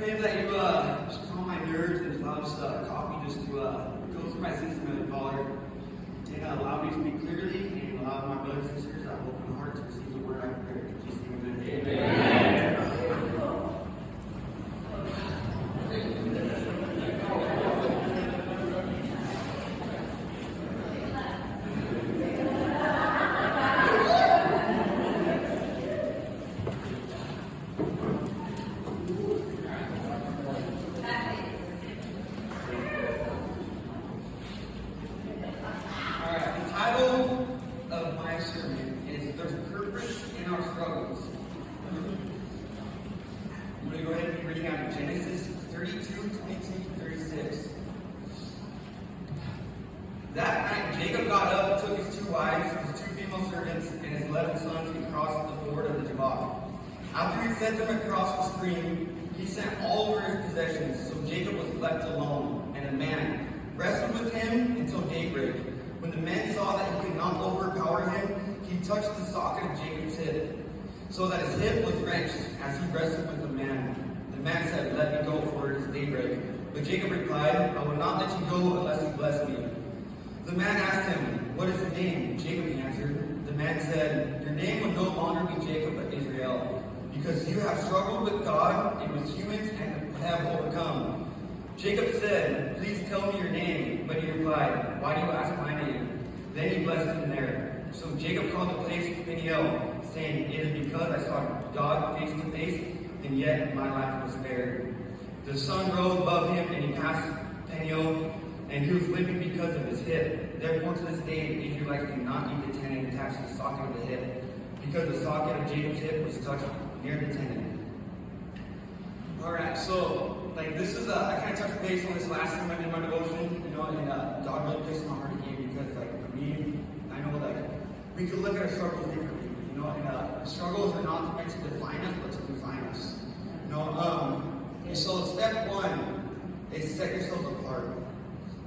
pray that you just calm my nerves and allow just coffee just to go through my system and Father, and allow me to speak clearly and allow my brothers and sisters that have open hearts to receive the word I prepared. In Jesus' name, amen. That night, Jacob got up, took his 2 wives, his 2 female servants, and his 11 sons, and crossed the ford of the Jabbok. After he sent them across the stream, he sent all over his possessions, so Jacob was left alone, and a man wrestled with him until daybreak. When the men saw that he could not overpower him, he touched the socket of Jacob's hip, so that his hip was wrenched as he wrestled with the man. The man said, "Let me go, for it is daybreak." But Jacob replied, "I will not let you go unless you bless me." The man asked him, "What is your name?" Jacob answered. The man said, "Your name will no longer be Jacob but Israel, because you have struggled with God and with humans and have overcome." Jacob said, "Please tell me your name." But he replied, "Why do you ask my name?" Then he blessed him there. So Jacob called the place Peniel, saying, "It is because I saw God face to face, and yet my life was spared." The sun rose above him, and he passed Peniel, and he was limping because of his hip. Therefore, to this day, the Israelites do not eat the tendon attached to the socket of the hip, because the socket of Jacob's hip was touched near the tendon. Alright, so, this is, I kind of touched base on this last time I did my devotion, and God really placed in my heart again, because, for me, I know, we could look at our struggles differently, and struggles are not meant to define us, but to refine us. And so step 1 is set yourself apart.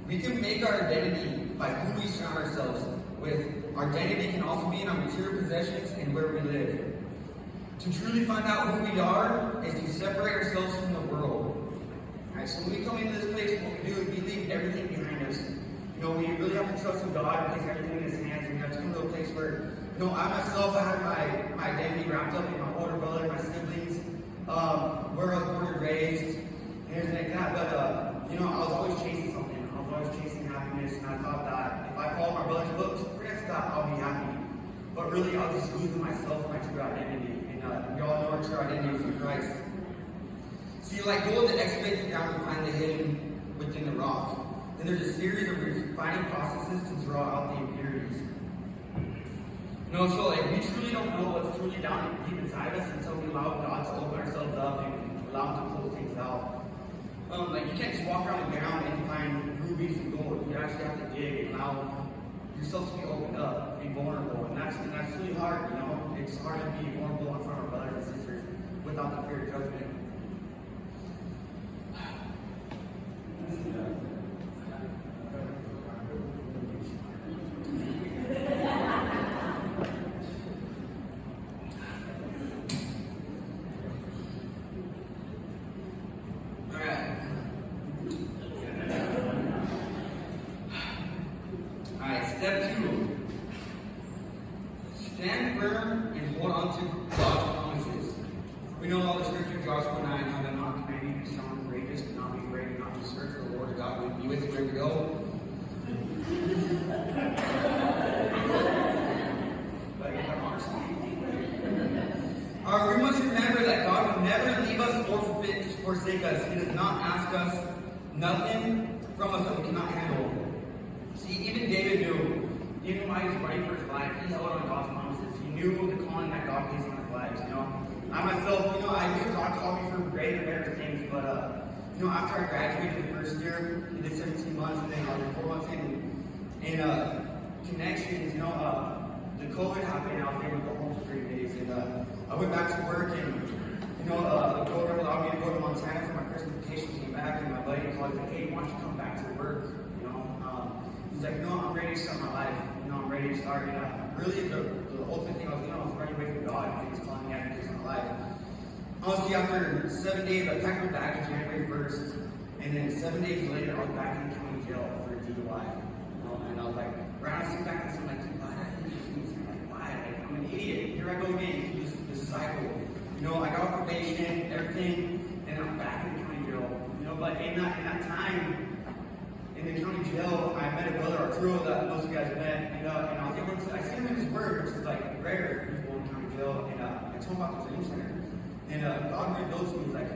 We can make our identity by who we surround ourselves with. Our identity can also be in our material possessions and where we live. To truly find out who we are is to separate ourselves from the world. Alright, so when we come into this place, what we do is we leave everything behind us. We really have to trust in God and place everything in His hands. And we have to come to a place where, I myself, I had my identity wrapped up in my older brother, my siblings, where I was born and raised, and everything like that. But, I was always chasing something. I was chasing happiness, and I thought that if I follow my brother's books, forget that, I'll be happy. But really, I was just losing myself, my true identity. And we all know our true identity is in Christ. See, go to excavate the ground and find the hidden within the rock. Then there's a series of refining processes to draw out the impurities. So we truly don't know what's truly down deep inside us until we allow God to open ourselves up and allow Him to pull things out. You can't just walk around the ground and find rubies and gold. You actually have to dig and allow yourself to be opened up, be vulnerable. And that's really hard, It's hard to be vulnerable in front of our brothers and sisters without the fear of judgment. Step 2. Stand firm and hold on to God's promises. We know all the scripture, Joshua 9, how to not command you to be strong and courageous, to not be afraid, and not to search for the Lord God will be with you wherever you go. We must remember that God will never leave us or forsake us. He does not ask us nothing from us that we cannot handle. See, even David knew, even while he was running for his life, he held on to God's promises. He knew the calling that God placed on his lives, I myself, I knew God called me for greater and better things, but, after I graduated the first year, I did 17 months, and then I was 4 months in connections, the COVID happened, and I was able to go home for 3 days, and I went back to work, and, the governor allowed me to go to Montana for my Christmas vacation, came back, and my buddy called and said, "Hey, why don't you come back to work?" He's like, "No, I'm ready to start my life. I'm ready to start." Really, the ultimate thing I was doing, I was running away from God, and He was calling me out to do my life. Honestly, after 7 days, I packed my bag January 1st, and then 7 days later, I was back in county jail for DUI. And I was like, right, I sit back and I'm like, why did I do this? Like, why? Like, I'm an idiot. Here I go again to this cycle. I got probation, everything, and I'm back in county jail. But in that time, in the county jail, I met a brother, Arturo, that most of you guys met, and I was able to, I seen him in his word, which is like rare for people in county jail, and I told him about the Dream Center. And God revealed to me, like,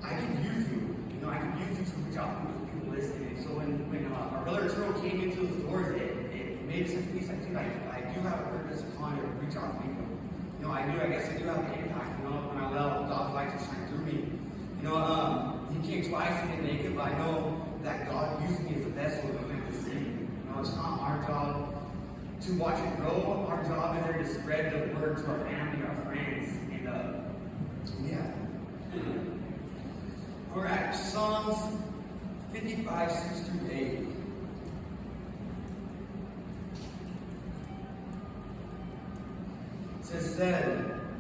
I can use you. I can use you to reach out to people listening. So when our brother Arturo came into those doors, it made sense to me. Like, dude, I do have a purpose upon to reach out to people. I guess I do have an impact, when I allow God's light to shine through me. He came twice, he didn't make it, but I know that God used me as a vessel to plant the seed. It's not our job to watch it grow. Our job is there to spread the word to our family, our friends, and yeah. All right, Psalms 55, 6 through 8.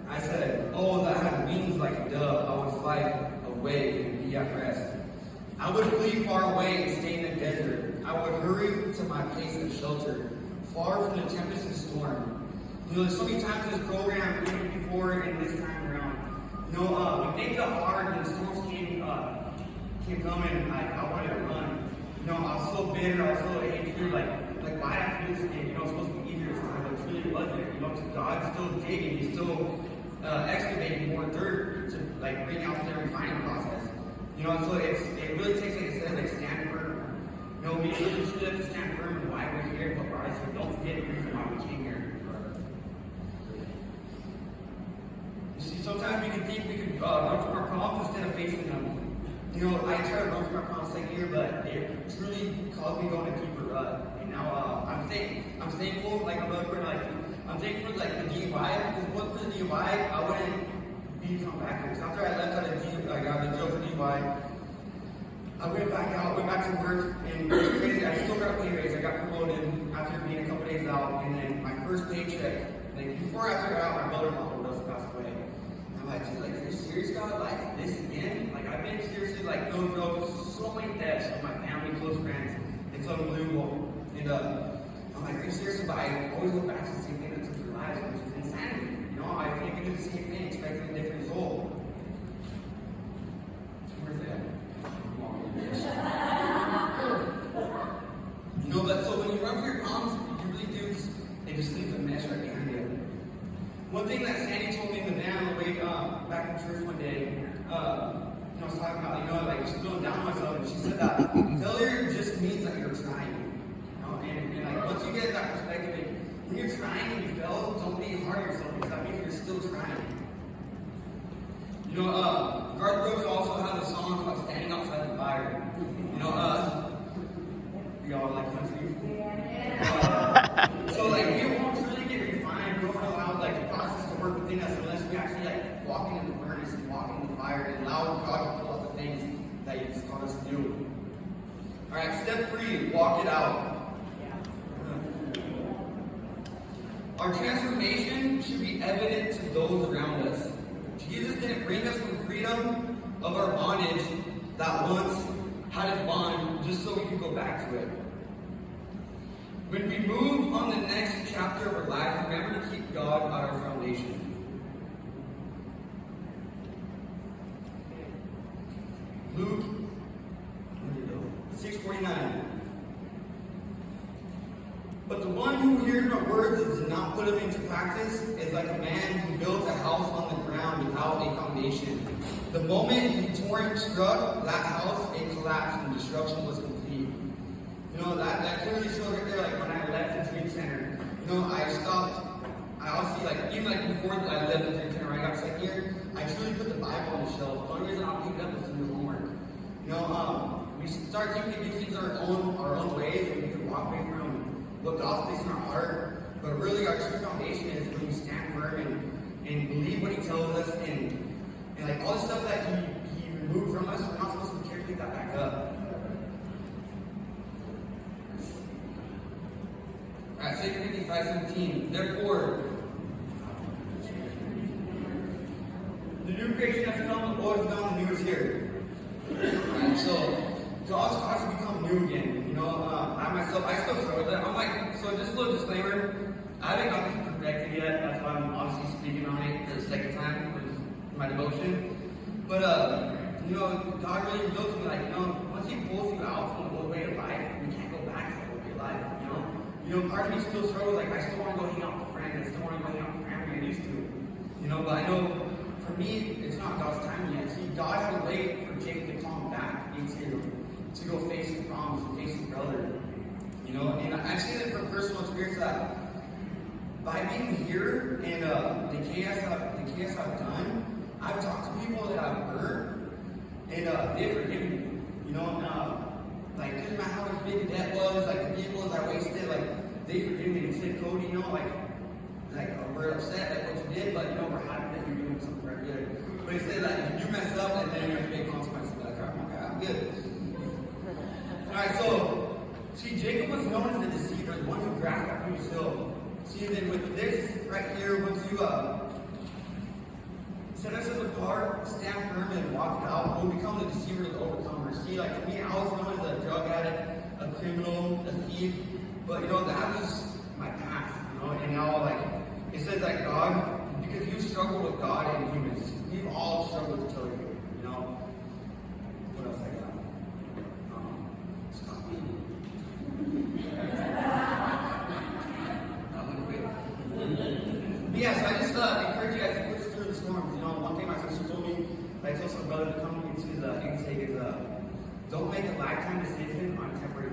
I said, oh, that I had wings like a dove, I would fly away and be at rest. I would flee far away and stay in the desert. I would hurry to my place of shelter, far from the tempest and storm. There's so many times in this program, even before and this time around, when things got hard and storms came coming, I wanted to run. I was so bitter, I was so angry, like why did I have to do this again? It's supposed to be easier this time, but it really wasn't. God's still digging, He's still excavating more dirt to bring out the refining process. So it really takes stand firm. We really should have to stand firm in why we're here, but we're also don't forget the reason why we came here. You see, sometimes we can think we can run from our problems instead of facing them. I try to run from my problems like here, but it truly caused me going a deeper rut. And now I'm thankful, I'm thankful for the DUI, because what for the DUI, I wouldn't come back here. Because after I left out of jail for DUI, I went back to work, and it was crazy. I still got a pay raise. I got promoted after being a couple days out, and then my first paycheck, before I got out, my brother-in-law overdosed, passed away. And I'm like, dude, are you serious, God? This again? I've been seriously, no joke, so many deaths of my family, close friends. It's unbelievable. And I'm like, are you serious? But I always go back to the same thing that took their lives, which is insanity. I can't do the same thing, expecting a different result. Where's that? But so when you run for your problems, you really do, it just leaves a mess right behind you. One thing that Sandy told me in the van on the way back from church one day, I was talking about, just feeling down on myself, and she said that failure just means that you're trying. And once you get that perspective, when you're trying and you fail, don't be hard on yourself, because that means you're still trying. Garth Brooks also has a song called Standing Outside the Fire. We all like country. So we won't truly get refined, we won't allow the process to work within us unless we actually walk into the furnace and walk into the fire and allow God to pull out the things that He's taught us to do. Alright, step 3, walk it out. Our transformation should be evident to those around us. Jesus didn't bring us from freedom of our bondage that once had its bond just so we could go back to it. When we move on the next chapter of our life, remember to keep God at our foundation. Luke 6:49. But the one who hears my words and does not put them into practice is like a man who built a house on the ground without a foundation. The moment the torrent struck that house, it collapsed and destruction was complete. That clearly shows right there, when I left the Dream Center, I stopped. I honestly, even before I left the Dream Center, when I got sent here, I truly put the Bible on the shelf. The only reason I don't pick it up is to do homework. We start thinking these things our own ways, and we can walk away from what God's placed in our heart. But really, our true foundation is when we stand firm and believe what He tells us, and all the stuff that He removed from us, we're not supposed to carry that back up. Alright, 2 Corinthians 5:17. Therefore, new creation has come, the old is gone, the new is here. And so God's cause to become new again. You know, I myself, I still struggle with that. I'm like, so just a little disclaimer, I haven't got this perfected yet. That's why I'm obviously speaking on it for the second time, which is my devotion. But you know, God really revealed to me, like, you know, once He pulls you out from the old way of life, we can't go back to the old way of life. You know, part of me still struggles. Like, I still want to go hang out with friends. I still want to go hang out with family I used to. You know, but I know for me, it's not God's time yet. See, God had to wait for Jacob to come back to go face his promise and face his brother. You know, and I've seen it from personal experience that by being here and the chaos I've done, I've talked to people that I've hurt, and they've forgiven me. You know, like, doesn't matter how much big the debt was, like the vehicles I wasted, like they forgive me and said, Cody, you know, like we're upset at what you did, but you know, we're happy that you're doing something right good. But he said that if you mess up and then there's big consequences, like, okay, I'm good. Alright, so see, Jacob was known as the deceiver, the one who grasped after his hill. See, and then with this right here, once you set us apart, stand firm, and walk it out, we'll become the deceiver, the overcomer. See, like for me, I was known as a drug addict, a criminal, a thief, but you know, that was my past, you know, and now, like, it says that God, because you struggle with God and humans, we've all struggled to tell you, you know. What else I got? Stop eating. But yeah, so I just encourage you guys to push through the storms. You know, one thing my sister told me, I told some brother to come into the intake is, don't make a lifetime decision on temporary